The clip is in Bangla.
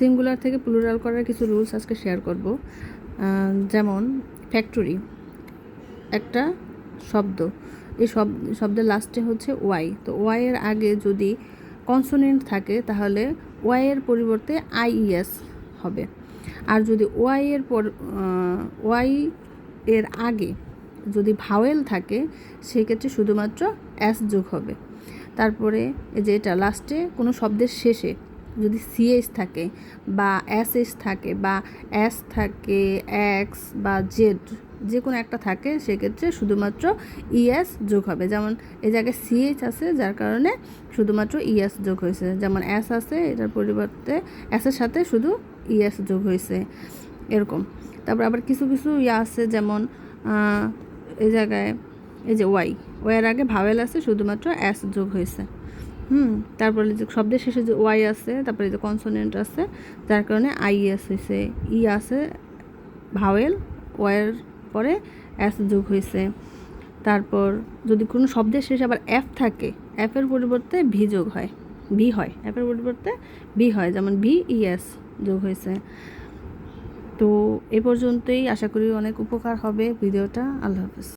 সিঙ্গুলার থেকে প্লুরাল করার কিছু রুলস আজকে শেয়ার করব। যেমন ফ্যাক্টরি একটা শব্দ, এই শব্দের লাস্টে হচ্ছে ওয়াই, তো ওয়াই এর আগে যদি কনসোনেন্ট থাকে তাহলে ওয়াই এর পরিবর্তে আইইএস হবে। আর যদি ওয়াই এর আগে যদি ভাওয়েল থাকে সেক্ষেত্রে শুধুমাত্র এস যোগ হবে। তারপরে এই যে এটা লাস্টে কোনো শব্দের শেষে যদি সিএস থাকে বা এসএস থাকে বা এস থাকে, এক্স বা জেড যে কোনো একটা থাকে সেক্ষেত্রে শুধুমাত্র ইএস যোগ হবে। যেমন এই জায়গায় সিএইচ আছে যার কারণে শুধুমাত্র ইএস যোগ হয়েছে, যেমন এস আছে এটার পরিবর্তে এসের সাথে শুধু ইএস যোগ হয়েছে এরকম। তারপর আবার কিছু কিছু আছে, যেমন এই জায়গায় এই যে ওয়াইয়ের আগে ভাওয়েল আছে শুধুমাত্র এস যোগ হয়েছে। তারপরে যে শব্দের শেষে যে ওয়াই আছে, তারপরে যে কনসোনেন্ট আছে যার কারণে আইএস হয়েছে, ই আছে ভাওয়েল, ওয়াইয়ের পরে এস যোগ হয়েছে। তারপর যদি কোনো শব্দের শেষে আবার এফ থাকে, এফের পরিবর্তে ভি যোগ হয়, ভি হয়, এফের পরিবর্তে ভি হয়, যেমন ভিইএস যোগ হয়েছে। তো এ পর্যন্তই, আশা করি অনেক উপকার হবে ভিডিওটা। আল্লাহ হাফেজ।